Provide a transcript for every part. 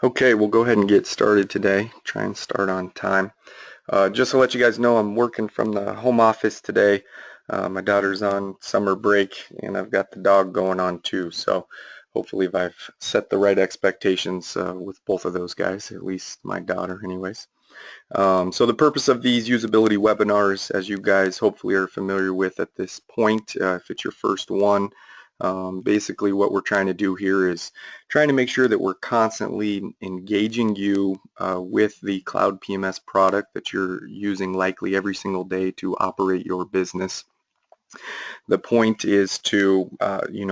Okay, we'll go ahead and get started today. Try and start on time. Just to let you guys know, I'm working from the home office today. My daughter's on summer break, and I've got the dog going on too. So hopefully I've set the right expectations with both of those guys, at least my daughter anyways. So the purpose of these usability webinars, as you guys hopefully are familiar with at this point, if it's your first one, basically what we're trying to do here is trying to make sure that we're constantly engaging you with the Cloud PMS product that you're using likely every single day to operate your business. The point is to,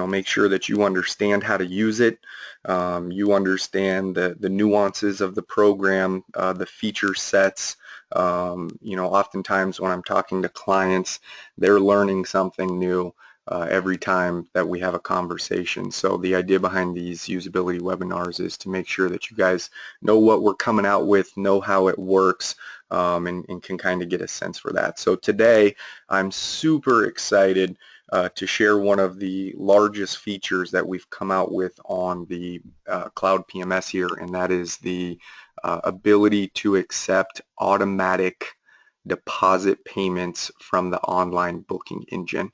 make sure that you understand how to use it. You understand the nuances of the program, the feature sets. Oftentimes when I'm talking to clients, they're learning something new every time that we have a conversation. So the idea behind these usability webinars is to make sure that you guys know what we're coming out with, know how it works, and can kind of get a sense for that. So today I'm super excited to share one of the largest features that we've come out with on the Cloud PMS here, and that is the ability to accept automatic deposit payments from the online booking engine.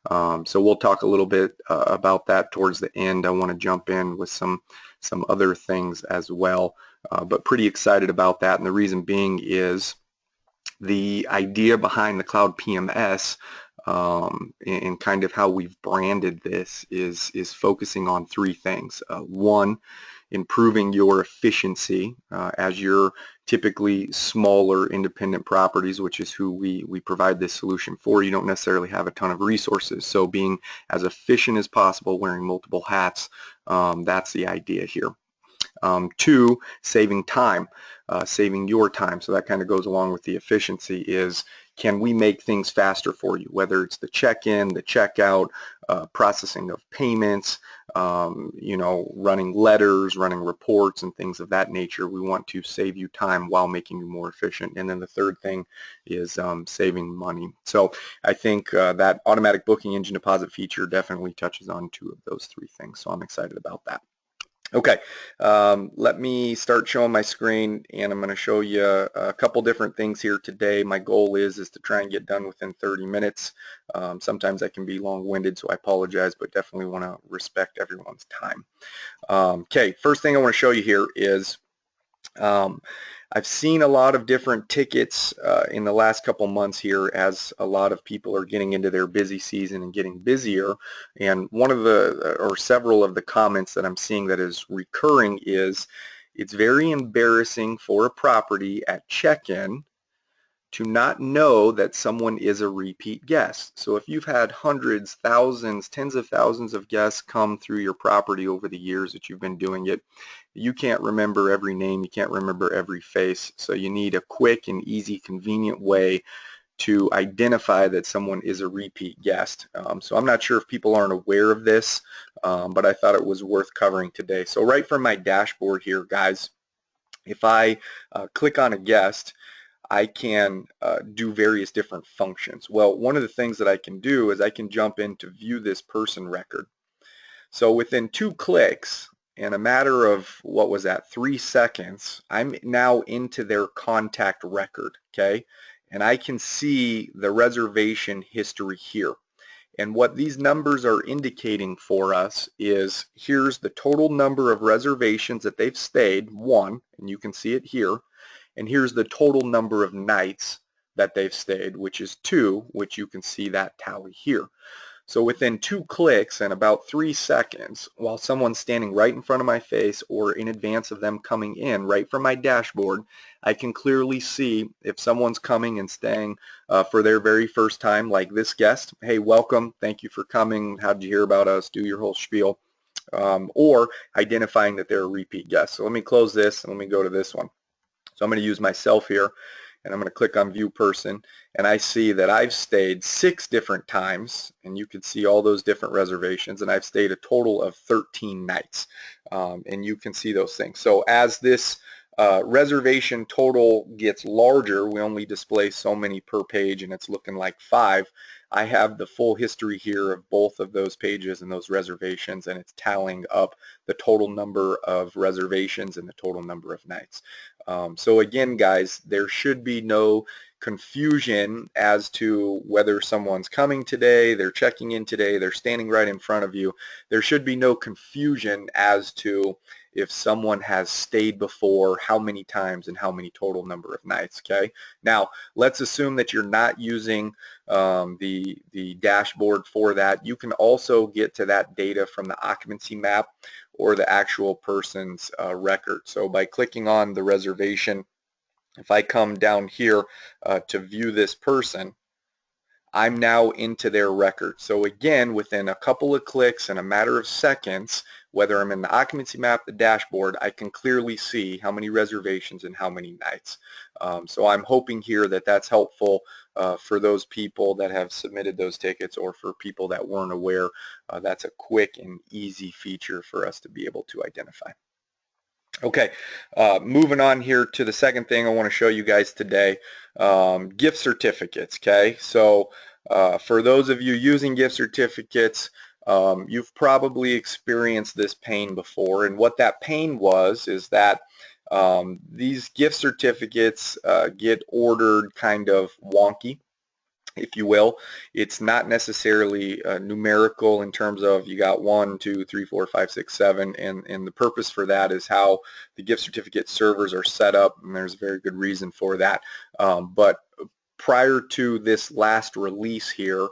So we'll talk a little bit about that towards the end. I want to jump in with some other things as well, but pretty excited about that, and the reason being is the idea behind the Cloud PMS and kind of how we've branded this is focusing on three things. One, improving your efficiency as you're typically smaller independent properties, which is who we provide this solution for. You don't necessarily have a ton of resources, so being as efficient as possible, wearing multiple hats, that's the idea here. Two, saving time, saving your time. So that kind of goes along with the efficiency is, can we make things faster for you, whether it's the check-in, the checkout, processing of payments, running letters, running reports, and things of that nature. We want to save you time while making you more efficient. And then the third thing is saving money. So I think that automatic booking engine deposit feature definitely touches on two of those three things. So I'm excited about that. Okay, let me start showing my screen, and I'm going to show you a couple different things here today. My goal is to try and get done within 30 minutes. Sometimes I can be long-winded, so I apologize, but definitely want to respect everyone's time. Okay, first thing I want to show you here is I've seen a lot of different tickets in the last couple months here as a lot of people are getting into their busy season and getting busier, and one of the or several of the comments that I'm seeing that is recurring is it's very embarrassing for a property at check-in to not know that someone is a repeat guest. So if you've had hundreds, thousands, tens of thousands of guests come through your property over the years that you've been doing it, you can't remember every name, you can't remember every face. So you need a quick and easy, convenient way to identify that someone is a repeat guest. So I'm not sure if people aren't aware of this, but I thought it was worth covering today. So right from my dashboard here, guys, if I click on a guest, I can do various different functions. Well, one of the things that I can do is I can jump in to view this person record. So within 2 clicks, in a matter of, what was that, 3 seconds, I'm now into their contact record, okay? And I can see the reservation history here. And what these numbers are indicating for us is, here's the total number of reservations that they've stayed, 1, and you can see it here. And here's the total number of nights that they've stayed, which is 2, which you can see that tally here. So within 2 clicks and about 3 seconds, while someone's standing right in front of my face or in advance of them coming in right from my dashboard, I can clearly see if someone's coming and staying for their very first time, like this guest. Hey, welcome. Thank you for coming. How did you hear about us? Do your whole spiel. Or identifying that they're a repeat guest. So let me close this and let me go to this one. So I'm going to use myself here, and I'm going to click on View Person, and I see that I've stayed 6 different times, and you can see all those different reservations, and I've stayed a total of 13 nights, and you can see those things. So as this reservation total gets larger, we only display so many per page, and it's looking like 5. I have the full history here of both of those pages and those reservations, and it's tallying up the total number of reservations and the total number of nights. So again, guys, there should be no confusion as to whether someone's coming today, they're checking in today, they're standing right in front of you. There should be no confusion as to if someone has stayed before, how many times, and how many total number of nights. Okay. Now let's assume that you're not using the dashboard for that. You can also get to that data from the occupancy map or the actual person's record. So by clicking on the reservation, if I come down here to view this person, I'm now into their record. So again, within a couple of clicks and a matter of seconds, whether I'm in the occupancy map, the dashboard, I can clearly see how many reservations and how many nights. So I'm hoping here that that's helpful for those people that have submitted those tickets, or for people that weren't aware. That's a quick and easy feature for us to be able to identify. Okay, moving on here to the second thing I want to show you guys today, gift certificates. Okay, so for those of you using gift certificates, you've probably experienced this pain before, and what that pain was is that these gift certificates get ordered kind of wonky, if you will. It's not necessarily numerical in terms of you got 1, 2, 3, 4, 5, 6, 7, and the purpose for that is how the gift certificate servers are set up, and there's a very good reason for that. But prior to this last release here,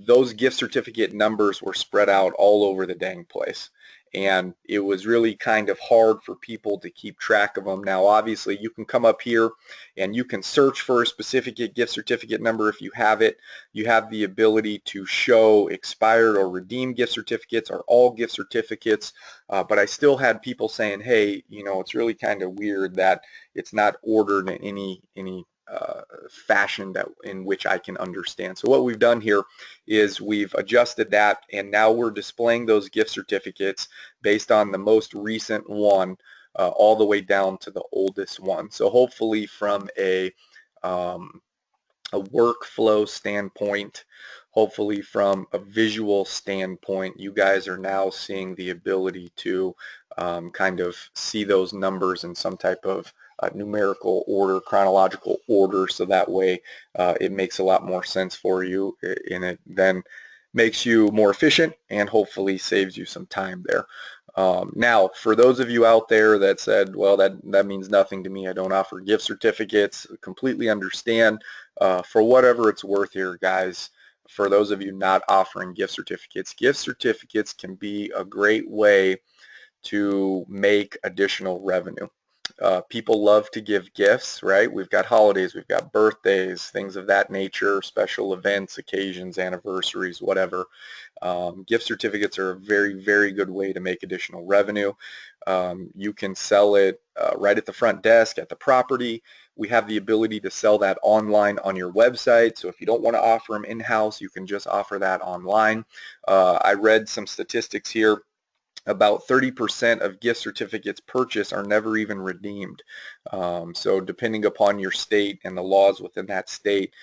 those gift certificate numbers were spread out all over the dang place, and it was really kind of hard for people to keep track of them. Now obviously you can come up here and you can search for a specific gift certificate number if you have it. You have the ability to show expired or redeemed gift certificates or all gift certificates, but I still had people saying, hey, you know, it's really kind of weird that it's not ordered in any fashion that in which I can understand. So what we've done here is we've adjusted that, and now we're displaying those gift certificates based on the most recent one all the way down to the oldest one. So hopefully from a workflow standpoint, hopefully from a visual standpoint, you guys are now seeing the ability to kind of see those numbers in some type of numerical order, chronological order, so that way it makes a lot more sense for you, and it then makes you more efficient and hopefully saves you some time there. Now, for those of you out there that said, well, that means nothing to me, I don't offer gift certificates, completely understand. For whatever it's worth here, guys, for those of you not offering gift certificates can be a great way to make additional revenue. People love to give gifts, right? We've got holidays, we've got birthdays, things of that nature, special events, occasions, anniversaries, whatever. Gift certificates are a very, very good way to make additional revenue. You can sell it right at the front desk at the property. We have the ability to sell that online on your website. So if you don't want to offer them in-house, you can just offer that online. I read some statistics here. About 30% of gift certificates purchased are never even redeemed. So depending upon your state and the laws within that state,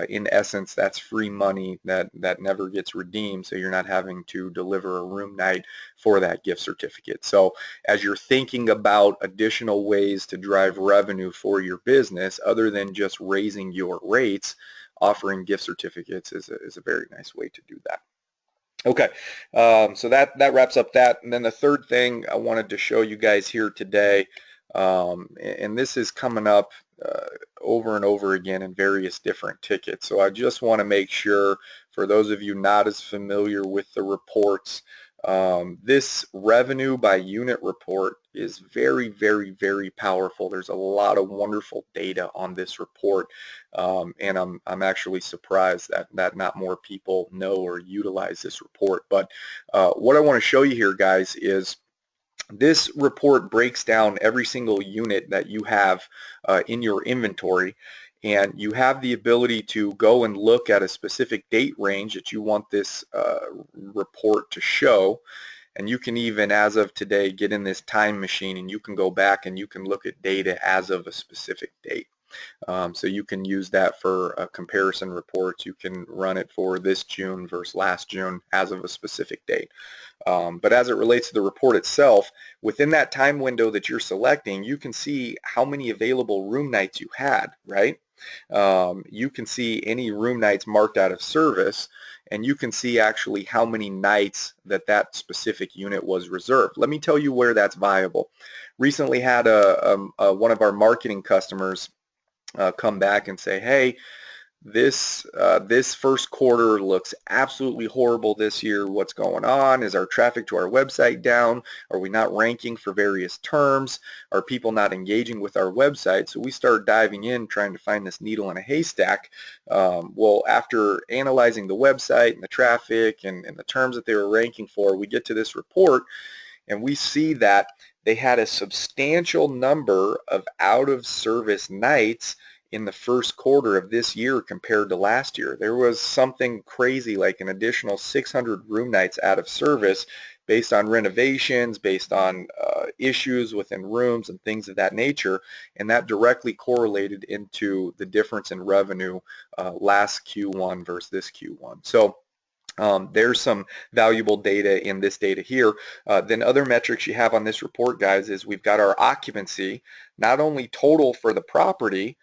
in essence, that's free money that never gets redeemed, so you're not having to deliver a room night for that gift certificate. So as you're thinking about additional ways to drive revenue for your business, other than just raising your rates, offering gift certificates is a very nice way to do that. Okay, so that wraps up that. And then the third thing I wanted to show you guys here today, and this is coming up over and over again in various different tickets. So I just want to make sure, for those of you not as familiar with the reports, this revenue by unit report is very, very, very powerful. There's a lot of wonderful data on this report, and I'm actually surprised that not more people know or utilize this report. But what I want to show you here, guys, is this report breaks down every single unit that you have in your inventory, and you have the ability to go and look at a specific date range that you want this report to show. And you can even, as of today, get in this time machine and you can go back and you can look at data as of a specific date. So you can use that for comparison reports. You can run it for this June versus last June as of a specific date. But as it relates to the report itself, within that time window that you're selecting, you can see how many available room nights you had, right? You can see any room nights marked out of service, and you can see actually how many nights that specific unit was reserved. Let me tell you where that's viable. Recently had one of our marketing customers come back and say, hey, this first quarter looks absolutely horrible this year. What's going on? Is our traffic to our website down? Are we not ranking for various terms? Are people not engaging with our website? So we start diving in trying to find this needle in a haystack. Well, after analyzing the website and the traffic and the terms that they were ranking for, we get to this report and we see that they had a substantial number of out of service nights in the first quarter of this year compared to last year. There was something crazy like an additional 600 room nights out of service based on renovations, based on issues within rooms and things of that nature, and that directly correlated into the difference in revenue last Q1 versus this Q1. So there's some valuable data in this data here. Then other metrics you have on this report, guys, is we've got our occupancy, not only total for the property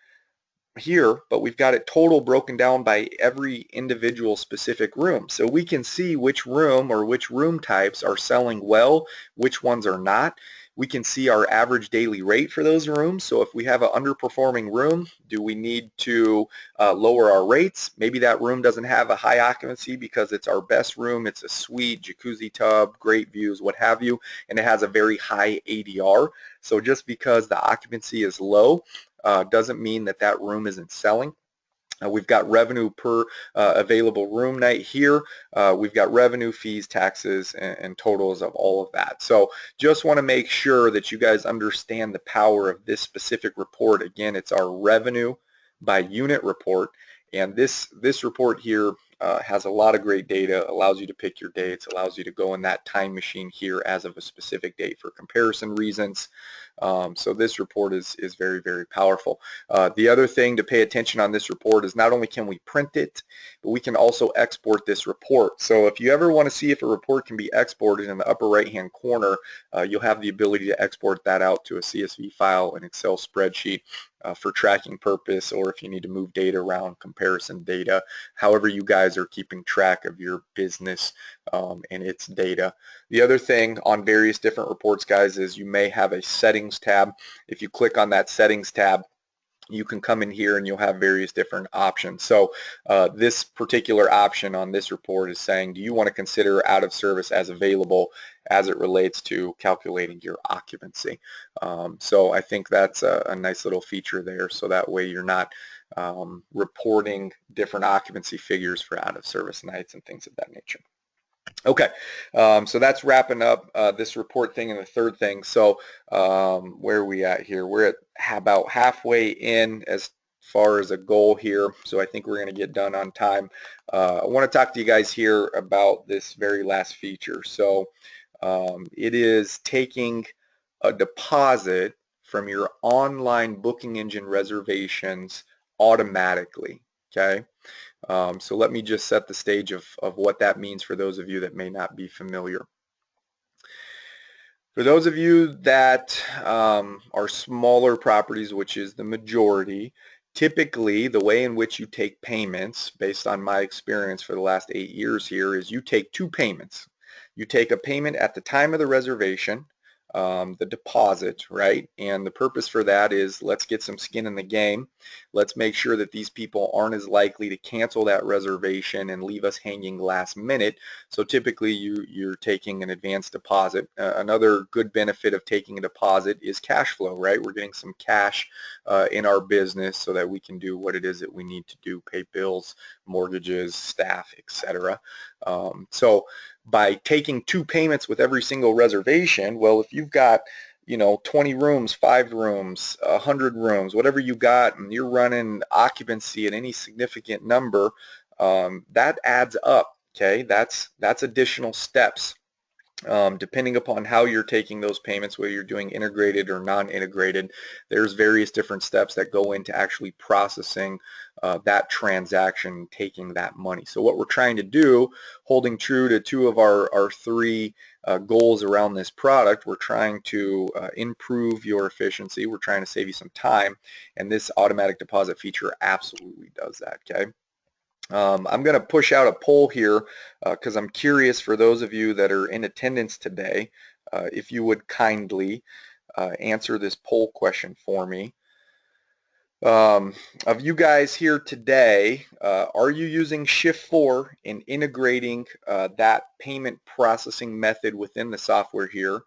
here, but we've got it total broken down by every individual specific room. So we can see which room or which room types are selling well, which ones are not. We can see our average daily rate for those rooms. So if we have an underperforming room, do we need to lower our rates? Maybe that room doesn't have a high occupancy because it's our best room. It's a suite, jacuzzi tub, great views, what have you, and it has a very high ADR. So just because the occupancy is low doesn't mean that that room isn't selling. We've got revenue per available room night here. We've got revenue, fees, taxes, and totals of all of that. So just want to make sure that you guys understand the power of this specific report. Again, it's our revenue by unit report. And this report here has a lot of great data, allows you to pick your dates, allows you to go in that time machine here as of a specific date for comparison reasons. So this report is very, very powerful. The other thing to pay attention on this report is not only can we print it, but we can also export this report. So if you ever want to see if a report can be exported, in the upper right-hand corner, you'll have the ability to export that out to a CSV file, an Excel spreadsheet, for tracking purpose, or if you need to move data around, comparison data, however you guys are keeping track of your business and its data. The other thing on various different reports, guys, is you may have a settings tab. If you click on that settings tab, you can come in here and you'll have various different options. So this particular option on this report is saying, do you want to consider out of service as available as it relates to calculating your occupancy? So I think that's a nice little feature there, so that way you're not reporting different occupancy figures for out of service nights and things of that nature. Okay, so that's wrapping up this report thing and the third thing. So where are we at here? We're at about halfway in as far as a goal here, so I think we're going to get done on time. I want to talk to you guys here about this very last feature. So it is taking a deposit from your online booking engine reservations automatically, okay? So let me just set the stage of what that means for those of you that may not be familiar. For those of you that are smaller properties, which is the majority, typically the way in which you take payments, based on my experience for the last 8 years here, is you take two payments. You take a payment at the time of the reservation, the deposit, right? And the purpose for that is, let's get some skin in the game. Let's make sure that these people aren't as likely to cancel that reservation and leave us hanging last minute. So typically you're taking an advance deposit. Another good benefit of taking a deposit is cash flow, right? We're getting some cash in our business so that we can do what it is that we need to do, pay bills, mortgages, staff, etc. So by taking two payments with every single reservation, well, if you've got 20 rooms, 5 rooms, 100 rooms, whatever you got, and you're running occupancy at any significant number, that adds up, okay? That's additional steps Depending upon how you're taking those payments, whether you're doing integrated or non-integrated, there's various different steps that go into actually processing that transaction, taking that money. So what we're trying to do, holding true to two of our three goals around this product, we're trying to improve your efficiency, we're trying to save you some time, and this automatic deposit feature absolutely does that, okay? I'm going to push out a poll here because I'm curious, for those of you that are in attendance today, if you would kindly answer this poll question for me. Of you guys here today, are you using Shift4 in integrating that payment processing method within the software here?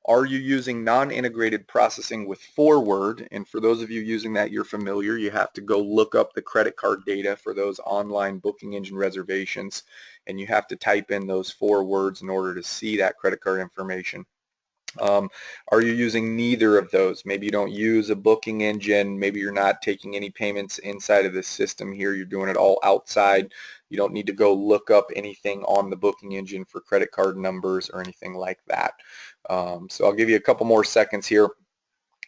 Are you using non-integrated processing with Forward? And for those of you using that, you're familiar. You have to go look up the credit card data for those online booking engine reservations, and you have to type in those 4 words in order to see that credit card information. Are you using neither of those? Maybe you don't use a booking engine. Maybe you're not taking any payments inside of the system here. You're doing it all outside. You don't need to go look up anything on the booking engine for credit card numbers or anything like that. So I'll give you a couple more seconds here,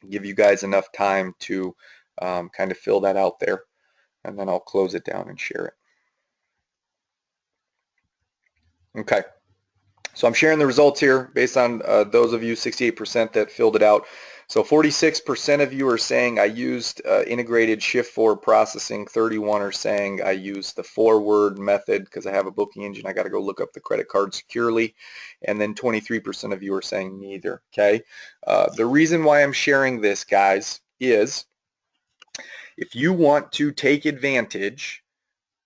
give you guys enough time to kind of fill that out there, and then I'll close it down and share it. Okay. So I'm sharing the results here based on those of you, 68% that filled it out. So 46% of you are saying I used integrated Shift4 processing. 31 are saying I used the Forward method because I have a booking engine. I got to go look up the credit card securely. And then 23% of you are saying neither. Okay. The reason why I'm sharing this, guys, is if you want to take advantage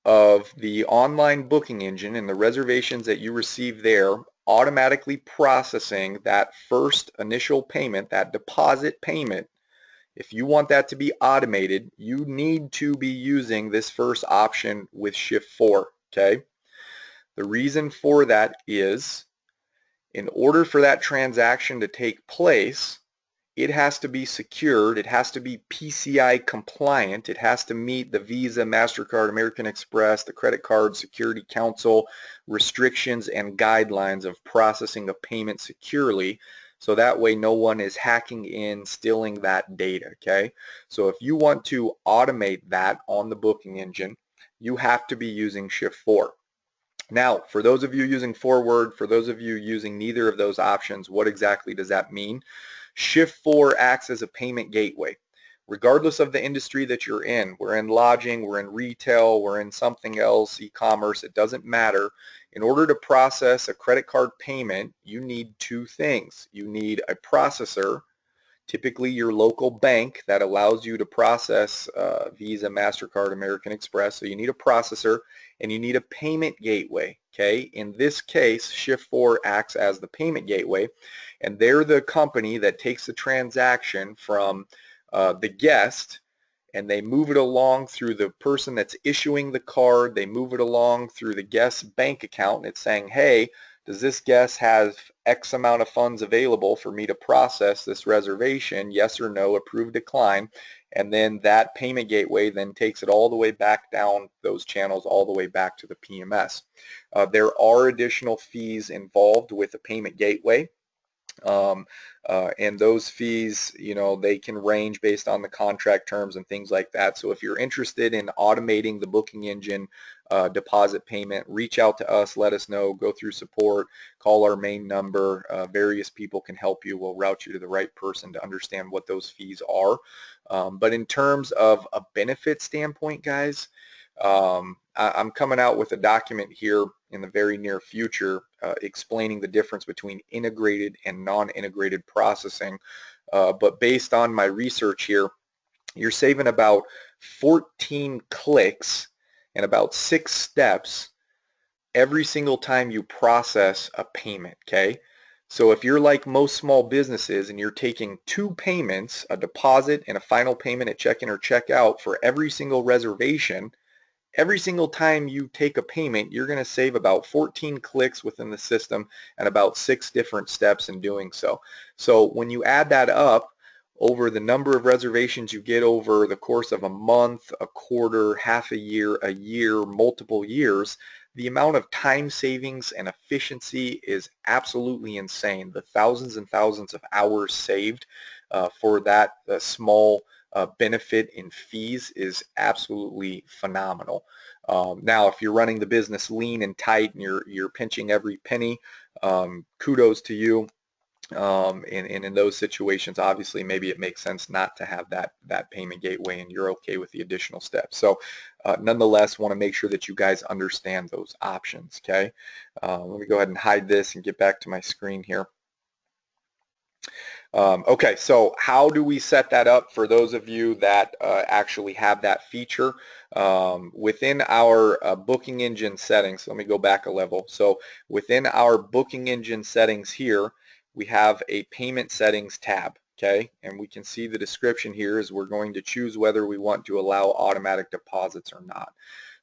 of the online booking engine and the reservations that you receive there, automatically processing that first initial payment, that deposit payment, if you want that to be automated, you need to be using this first option with Shift4, okay? The reason for that is, in order for that transaction to take place, it has to be secured, it has to be PCI compliant, it has to meet the Visa, MasterCard, American Express, the Credit Card Security Council restrictions and guidelines of processing a payment securely, so that way no one is hacking in, stealing that data, okay? So if you want to automate that on the booking engine, you have to be using Shift4. Now, for those of you using Forward, for those of you using neither of those options, what exactly does that mean? Shift4 acts as a payment gateway. Regardless of the industry that you're in, we're in lodging, we're in retail, we're in something else, e-commerce, it doesn't matter. In order to process a credit card payment, you need 2 things. You need a processor, typically your local bank that allows you to process Visa, MasterCard, American Express. So you need a processor and you need a payment gateway. Okay, in this case, Shift4 acts as the payment gateway, and they're the company that takes the transaction from the guest, and they move it along through the person that's issuing the card. They move it along through the guest's bank account, and it's saying, hey, does this guest have X amount of funds available for me to process this reservation? Yes or no, approve, decline. And then that payment gateway then takes it all the way back down those channels, all the way back to the PMS. There are additional fees involved with the payment gateway. And those fees, you know, they can range based on the contract terms and things like that. So if you're interested in automating the booking engine deposit payment, reach out to us, let us know, go through support, call our main number. Various people can help you. We'll route you to the right person to understand what those fees are. But in terms of a benefit standpoint, guys, I'm coming out with a document here in the very near future explaining the difference between integrated and non-integrated processing. But based on my research here, you're saving about 14 clicks and about 6 steps every single time you process a payment, okay? So if you're like most small businesses and you're taking 2 payments, a deposit and a final payment at check-in or check-out for every single reservation, every single time you take a payment, you're going to save about 14 clicks within the system and about 6 different steps in doing so. So when you add that up over the number of reservations you get over the course of a month, a quarter, half a year, multiple years, The amount of time savings and efficiency is absolutely insane. The thousands and thousands of hours saved for that small benefit in fees is absolutely phenomenal. Now, if you're running the business lean and tight and you're pinching every penny, kudos to you. And in those situations, obviously, maybe it makes sense not to have that payment gateway, and you're okay with the additional steps. So, nonetheless, want to make sure that you guys understand those options. Okay, let me go ahead and hide this and get back to my screen here. Okay, so how do we set that up for those of you that actually have that feature? Within our booking engine settings, let me go back a level. So within our booking engine settings here, we have a payment settings tab, okay? And we can see the description here is we're going to choose whether we want to allow automatic deposits or not.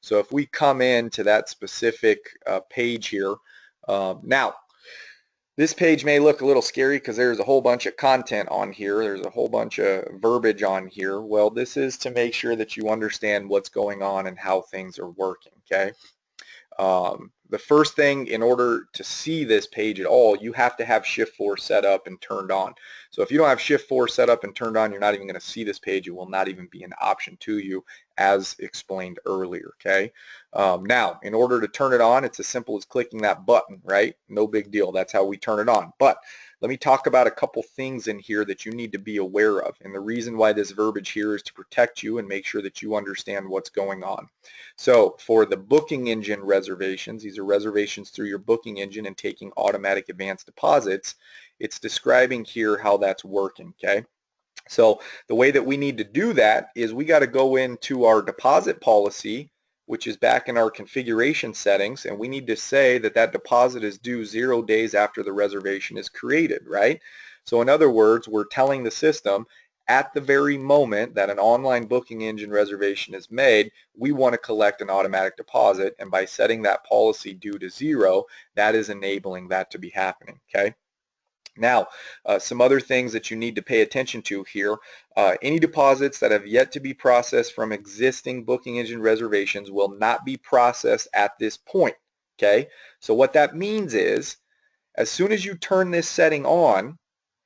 So if we come into that specific page here, now, this page may look a little scary because there's a whole bunch of content on here. There's a whole bunch of verbiage on here. Well, this is to make sure that you understand what's going on and how things are working, okay? The first thing, in order to see this page at all, you have to have Shift 4 set up and turned on. So if you don't have Shift 4 set up and turned on, you're not even going to see this page. It will not even be an option to you, as explained earlier, okay? Now, in order to turn it on, it's as simple as clicking that button, right? No big deal. That's how we turn it on. But let me talk about a couple things in here that you need to be aware of. And the reason why this verbiage here is to protect you and make sure that you understand what's going on. So for the booking engine reservations, these are reservations through your booking engine and taking automatic advance deposits. It's describing here how that's working, okay? So the way that we need to do that is we got to go into our deposit policy, which is back in our configuration settings, and we need to say that that deposit is due 0 days after the reservation is created, right? So in other words, we're telling the system at the very moment that an online booking engine reservation is made, we want to collect an automatic deposit, and by setting that policy due to 0, that is enabling that to be happening, okay? Now, some other things that you need to pay attention to here. Any deposits that have yet to be processed from existing booking engine reservations will not be processed at this point, okay? So what that means is, as soon as you turn this setting on,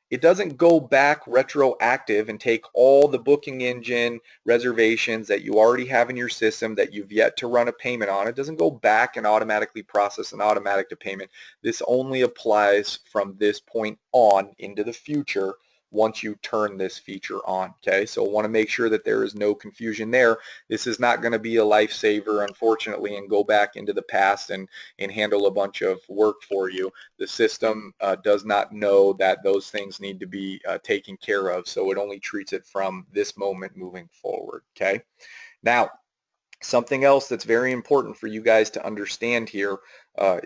it doesn't go back retroactive and take all the booking engine reservations that you already have in your system that you've yet to run a payment on. It doesn't go back and automatically process an automatic payment. This only applies from this point on into the future once you turn this feature on, okay? So I want to make sure that there is no confusion there. This is not going to be a lifesaver, unfortunately, and go back into the past and handle a bunch of work for you. The system does not know that those things need to be taken care of, so it only treats it from this moment moving forward, okay? Now, something else that's very important for you guys to understand here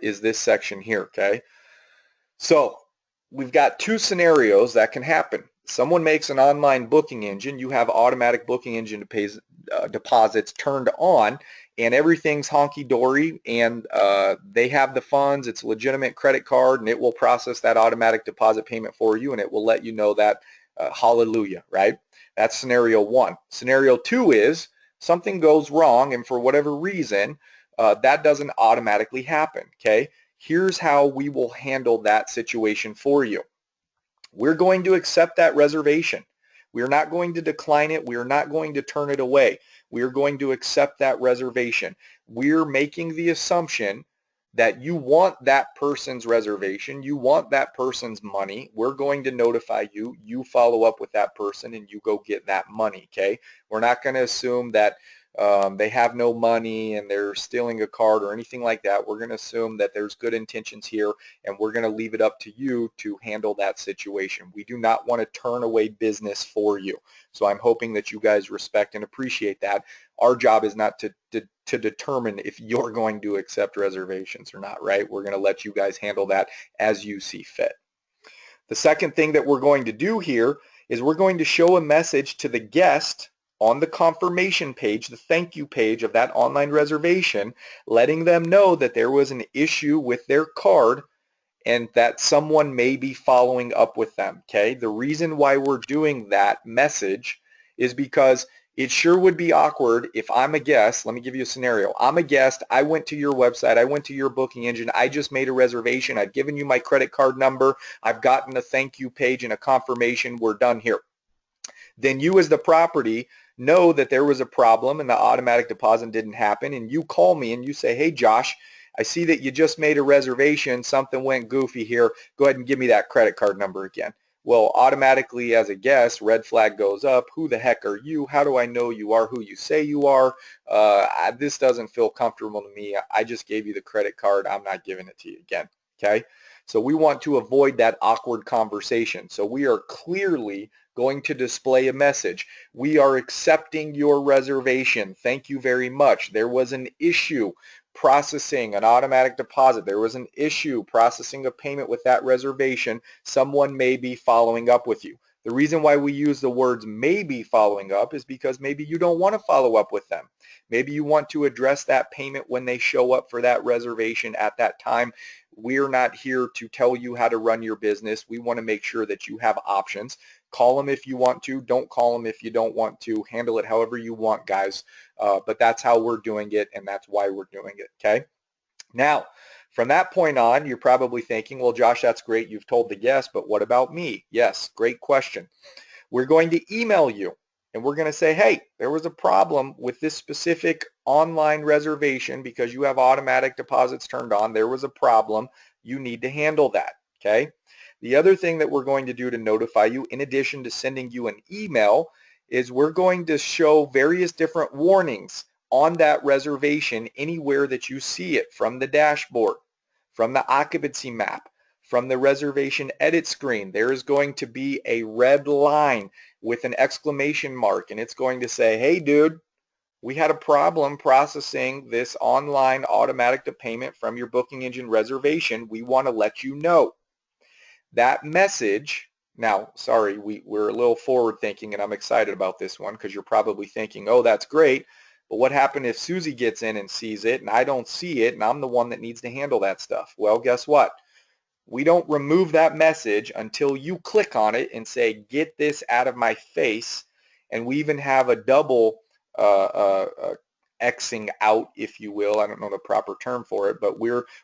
is this section here, okay? So we've got two scenarios that can happen. Someone makes an online booking engine, you have automatic booking engine deposits turned on, and everything's honky-dory, and they have the funds, it's a legitimate credit card, and it will process that automatic deposit payment for you, and it will let you know that hallelujah, right? That's scenario one. Scenario two is something goes wrong, and for whatever reason, that doesn't automatically happen, okay? Here's how we will handle that situation for you. We're going to accept that reservation. We're not going to decline it. We're not going to turn it away. We're going to accept that reservation. We're making the assumption that you want that person's reservation, you want that person's money. We're going to notify you, you follow up with that person, and you go get that money, okay? We're not going to assume that they have no money and they're stealing a card or anything like that. We're going to assume that there's good intentions here, and we're going to leave it up to you to handle that situation. We do not want to turn away business for you. So I'm hoping that you guys respect and appreciate that. Our job is not to determine if you're going to accept reservations or not, right? We're going to let you guys handle that as you see fit. The second thing that we're going to do here is we're going to show a message to the guest on the confirmation page, the thank you page of that online reservation, letting them know that there was an issue with their card and that someone may be following up with them, okay? The reason why we're doing that message is because It sure would be awkward if I'm a guest. Let me give you a scenario. I'm a guest. I went to your website. I went to your booking engine. I just made a reservation. I've given you my credit card number. I've gotten a thank you page and a confirmation. We're done here. Then you as the property know that there was a problem and the automatic deposit didn't happen, and you call me and you say, hey Josh, I see that you just made a reservation, something went goofy here, go ahead and give me that credit card number again. Well, automatically as a guest, red flag goes up. Who the heck are you? How do I know you are who you say you are? This doesn't feel comfortable to me. I just gave you the credit card. I'm not giving it to you again. Okay? So we want to avoid that awkward conversation. So we are clearly going to display a message. We are accepting your reservation. Thank you very much. There was an issue processing an automatic deposit. There was an issue processing a payment with that reservation. Someone may be following up with you. The reason why we use the words may be following up is because maybe you don't want to follow up with them. Maybe you want to address that payment when they show up for that reservation at that time. We're not here to tell you how to run your business. We want to make sure that you have options. Call them if you want to. Don't call them if you don't want to. Handle it however you want, guys. But that's how we're doing it, and that's why we're doing it, okay? Now, from that point on, you're probably thinking, well, Josh, that's great. You've told the guest, but what about me? Yes, great question. We're going to email you, and we're going to say, hey, there was a problem with this specific online reservation because you have automatic deposits turned on. There was a problem. You need to handle that, okay? The other thing that we're going to do to notify you, in addition to sending you an email, is we're going to show various different warnings on that reservation anywhere that you see it, from the dashboard, from the occupancy map, from the reservation edit screen. There is going to be a red line with an exclamation mark, and it's going to say, hey dude, we had a problem processing this online automatic payment from your booking engine reservation. We want to let you know. That message, now, sorry, we're a little forward thinking, and I'm excited about this one because you're probably thinking, oh, that's great, but what happened if Susie gets in and sees it and I don't see it and I'm the one that needs to handle that stuff? Well, guess what? We don't remove that message until you click on it and say, get this out of my face. And we even have a double Xing out, if you will. I don't know the proper term for it, but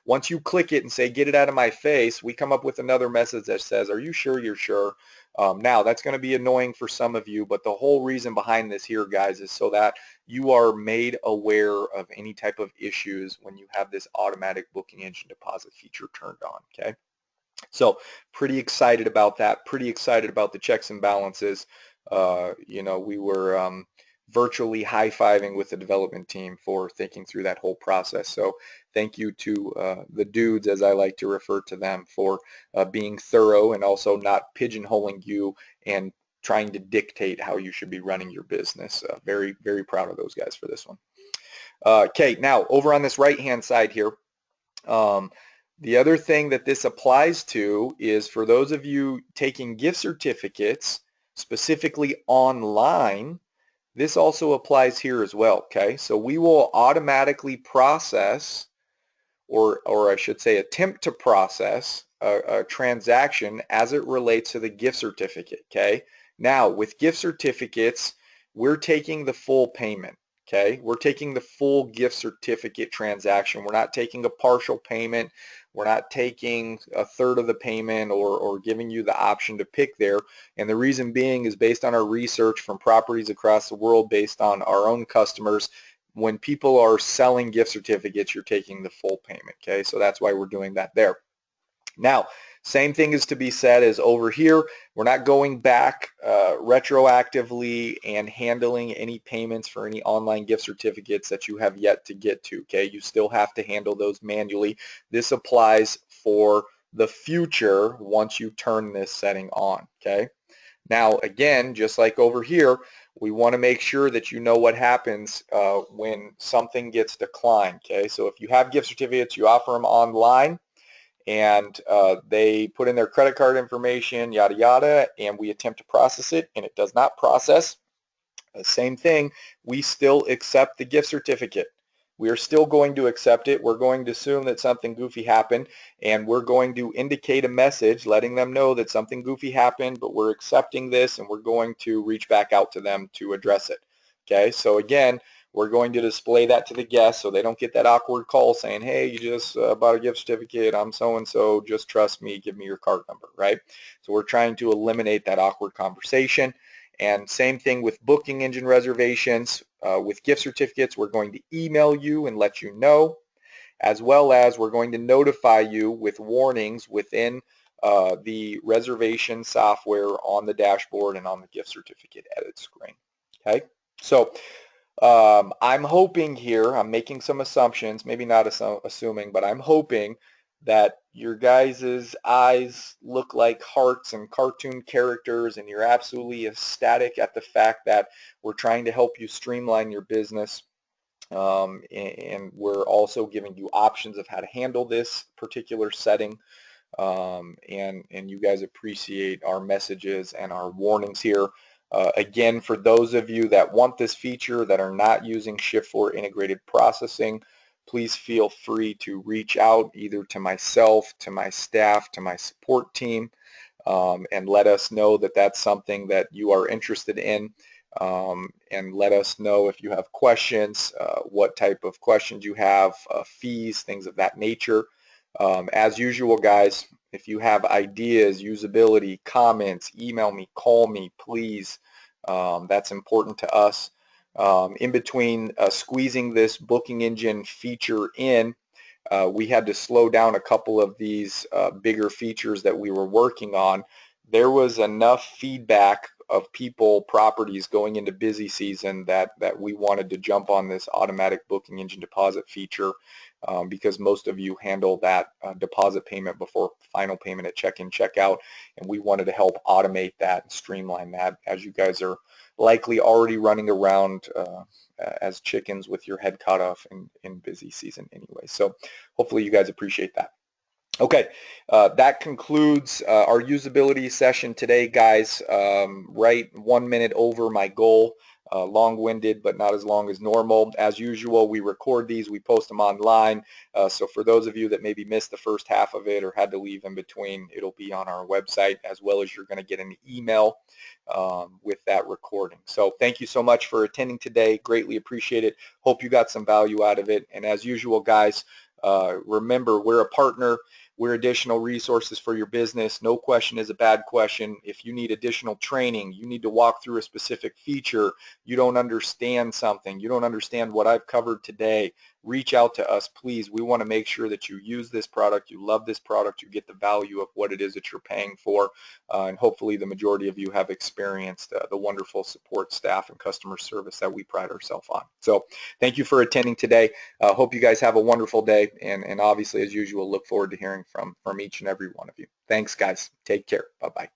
once you click it and say, get it out of my face, we come up with another message that says, are you sure you're sure? Now, that's going to be annoying for some of you, but the whole reason behind this here, guys, is so that you are made aware of any type of issues when you have this automatic booking engine deposit feature turned on, okay? So pretty excited about that, pretty excited about the checks and balances. You know, we were virtually high-fiving with the development team for thinking through that whole process. So thank you to the dudes, as I like to refer to them, for being thorough and also not pigeonholing you and trying to dictate how you should be running your business. Very, very proud of those guys for this one. Okay, now over on this right-hand side here, the other thing that this applies to is for those of you taking gift certificates, specifically online, this also applies here as well, okay? So we will automatically process, or I should say attempt to process a transaction as it relates to the gift certificate, okay? Now, with gift certificates, we're taking the full payment, okay? We're taking the full gift certificate transaction. We're not taking a partial payment. We're not taking a third of the payment or giving you the option to pick there. And the reason being is based on our research from properties across the world, based on our own customers. When people are selling gift certificates, you're taking the full payment, okay? So that's why we're doing that there. Now, same thing is to be said as over here. We're not going back retroactively and handling any payments for any online gift certificates that you have yet to get to, okay? You still have to handle those manually. This applies for the future once you turn this setting on, okay? Now, again, just like over here, we want to make sure that you know what happens when something gets declined, okay? So if you have gift certificates, you offer them online, and they put in their credit card information, yada, yada, and we attempt to process it, and it does not process. Same thing, we still accept the gift certificate. We are still going to accept it. We're going to assume that something goofy happened, and we're going to indicate a message letting them know that something goofy happened, but we're accepting this, and we're going to reach back out to them to address it. Okay, so again, we're going to display that to the guests so they don't get that awkward call saying, hey, you just bought a gift certificate, I'm so-and-so, just trust me, give me your card number, right? So we're trying to eliminate that awkward conversation. And same thing with booking engine reservations. With gift certificates, we're going to email you and let you know, as well as we're going to notify you with warnings within the reservation software on the dashboard and on the gift certificate edit screen. Okay, so I'm hoping here, I'm making some assumptions, maybe not assuming, but I'm hoping that your guys' eyes look like hearts and cartoon characters, and you're absolutely ecstatic at the fact that we're trying to help you streamline your business. And we're also giving you options of how to handle this particular setting. And you guys appreciate our messages and our warnings here. Again, for those of you that want this feature that are not using Shift4 integrated processing, please feel free to reach out either to myself, to my staff, to my support team, and let us know that that's something that you are interested in. And let us know if you have questions, what type of questions you have, fees, things of that nature. As usual, guys, if you have ideas, usability, comments, email me, call me, please. That's important to us. In between squeezing this booking engine feature in, we had to slow down a couple of these bigger features that we were working on. There was enough feedback of people, properties going into busy season that we wanted to jump on this automatic booking engine deposit feature because most of you handle that deposit payment before final payment at check-in, check-out, and we wanted to help automate that and streamline that, as you guys are likely already running around as chickens with your head cut off in busy season anyway. So hopefully you guys appreciate that. Okay, that concludes our usability session today, guys. Right 1 minute over my goal. Long-winded, but not as long as normal. As usual, we record these, we post them online. So for those of you that maybe missed the first half of it or had to leave in between, it'll be on our website, as well as you're going to get an email with that recording. So thank you so much for attending today. Greatly appreciate it. Hope you got some value out of it. And as usual, guys, remember, we're a partner. We're additional resources for your business. No question is a bad question. If you need additional training, you need to walk through a specific feature, you don't understand something, you don't understand what I've covered today, reach out to us, please. We want to make sure that you use this product, you love this product, you get the value of what it is that you're paying for, and hopefully the majority of you have experienced the wonderful support staff and customer service that we pride ourselves on. So thank you for attending today. Hope you guys have a wonderful day, and obviously, as usual, look forward to hearing from each and every one of you. Thanks, guys. Take care. Bye-bye.